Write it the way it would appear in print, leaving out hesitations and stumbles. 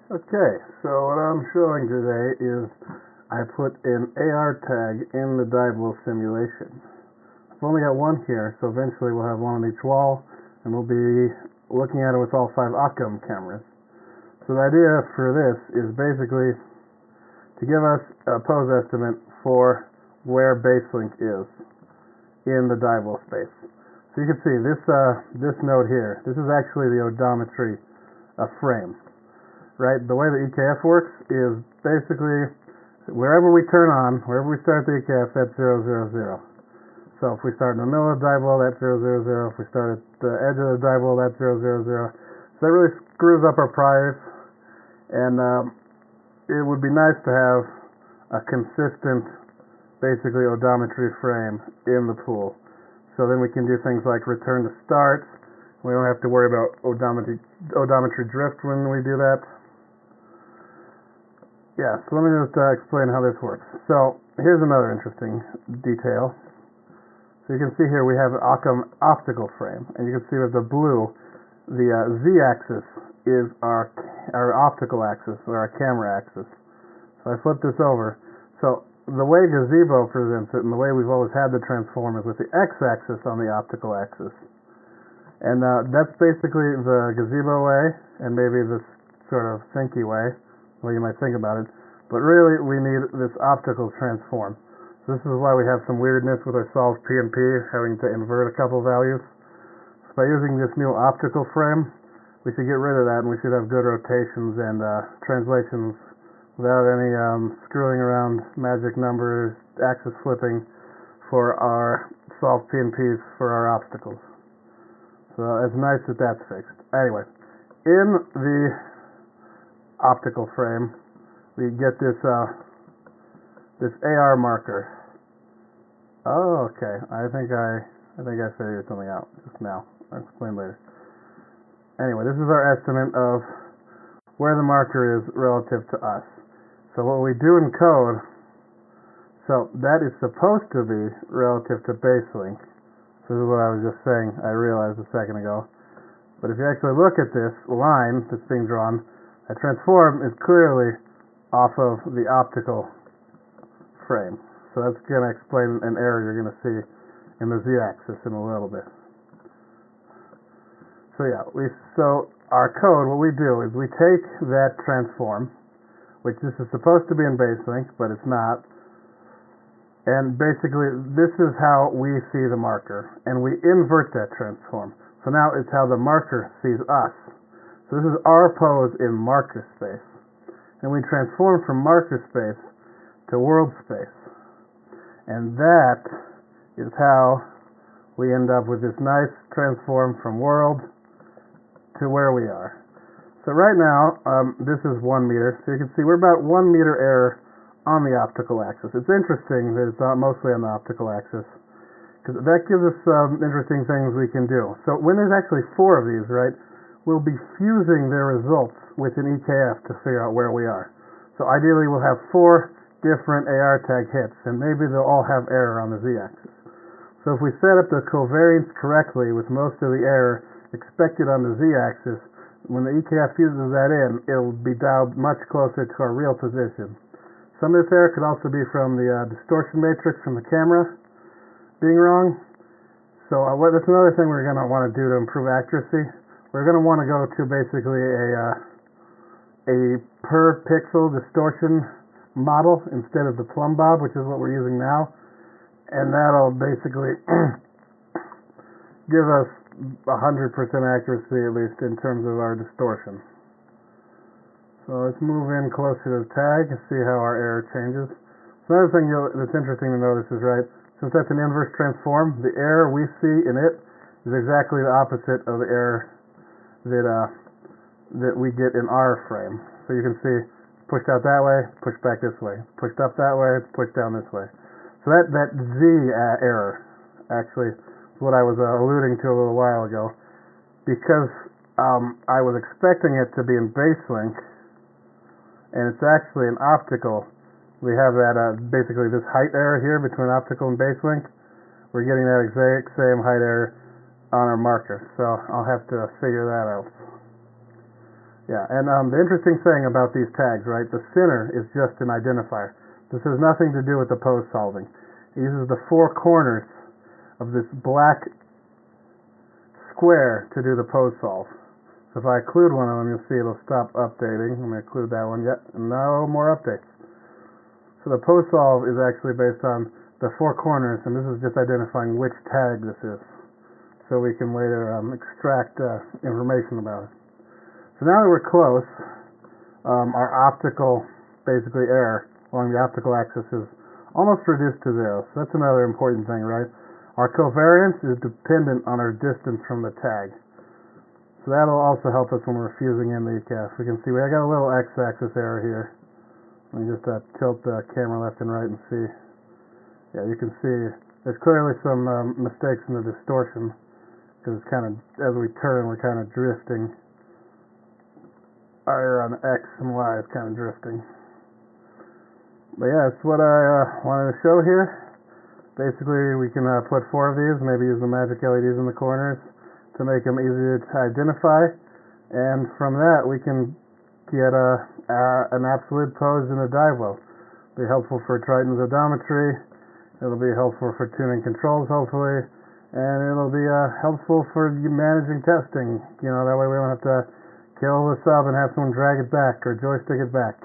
Okay, so what I'm showing today is I put an AR tag in the Diablo simulation. I've only got one here, so eventually we'll have one on each wall, and we'll be looking at it with all 5 Occam cameras. So the idea for this is basically to give us a pose estimate for where Baselink is in the Diablo space. So you can see this node here, this is actually the odometry frame. Right? The way the EKF works is basically wherever we turn on, wherever we start the EKF, that's 000. So if we start in the middle of the Diablo, that's 000. If we start at the edge of the Diablo, that's 000. So that really screws up our priors, and it would be nice to have a consistent, basically, odometry frame in the pool. So then we can do things like return to start. We don't have to worry about odometry drift when we do that. Yeah, so let me just explain how this works. So here's another interesting detail. So you can see here we have an Occam optical frame, and you can see with the blue, the z-axis is our optical axis, or our camera axis. So I flip this over. So the way Gazebo presents it, and the way we've always had the transform, is with the x-axis on the optical axis. And that's basically the Gazebo way, and maybe this sort of thinky way, the way you might think about it. But really, we need this optical transform. So this is why we have some weirdness with our solved PNP, having to invert a couple values. So by using this new optical frame, we should get rid of that, and we should have good rotations and translations without any screwing around magic numbers, axis flipping for our solved PNPs for our obstacles. So it's nice that that's fixed. Anyway, in the optical frame, we get this AR marker. Oh, okay. I think I figured something out just now. I'll explain later. Anyway, this is our estimate of where the marker is relative to us. So what we do in code, so that is supposed to be relative to Baselink. This is what I was just saying, I realized a second ago. But if you actually look at this line that's being drawn, a transform is clearly off of the optical frame. So that's going to explain an error you're going to see in the z-axis in a little bit. So yeah, so our code, what we do is we take that transform, which this is supposed to be in Baselink, but it's not. And basically, this is how we see the marker, and we invert that transform. So now it's how the marker sees us. So this is our pose in marker space. And we transform from marker space to world space. And that is how we end up with this nice transform from world to where we are. So right now, this is 1 meter. So you can see we're about 1 meter error on the optical axis. It's interesting that it's mostly on the optical axis, because that gives us some interesting things we can do. So when there's actually 4 of these, right, we'll be fusing their results with an EKF to figure out where we are. So ideally we'll have 4 different AR tag hits, and maybe they'll all have error on the z-axis. So if we set up the covariance correctly with most of the error expected on the z-axis, when the EKF fuses that in, it'll be dialed much closer to our real position. Some of this error could also be from the distortion matrix from the camera being wrong. So that's another thing we're going to want to do to improve accuracy. We're going to want to go to basically a per pixel distortion model instead of the plumb bob, which is what we're using now. And that'll basically give us 100% accuracy, at least in terms of our distortion. So let's move in closer to the tag and see how our error changes. So another thing that's interesting to notice is, right, since that's an inverse transform, the error we see in it is exactly the opposite of the error that we get in our frame. So you can see pushed out that way, pushed back this way, pushed up that way, pushed down this way. So that Z error actually is what I was alluding to a little while ago, because I was expecting it to be in Baselink, and it's actually an optical. We have that basically this height error here between optical and Baselink. We're getting that exact same height error on our marker, so I'll have to figure that out. Yeah, and the interesting thing about these tags, right, the center is just an identifier. This has nothing to do with the pose solving. It uses the four corners of this black square to do the pose solve. So if I occlude one of them, you'll see it'll stop updating. I'm going to occlude that one. Yet, no more updates. So the pose solve is actually based on the four corners, and this is just identifying which tag this is, so we can later extract information about it. So now that we're close, our optical, basically error along the optical axis is almost reduced to zero. So that's another important thing, right? Our covariance is dependent on our distance from the tag. So that'll also help us when we're fusing in the ECAF. We can see I got a little x-axis error here. Let me just tilt the camera left and right and see. Yeah, you can see there's clearly some mistakes in the distortion, because it's kind of, as we turn, we're kind of drifting. Our on X and Y is kind of drifting. But yeah, that's what I wanted to show here. Basically, we can put four of these, maybe use the magic LEDs in the corners to make them easier to identify. And from that, we can get an absolute pose in a dive well. Be helpful for Triton's odometry. It'll be helpful for tuning controls, hopefully. And it'll be helpful for managing testing. You know, that way we don't have to kill the sub and have someone drag it back or joystick it back.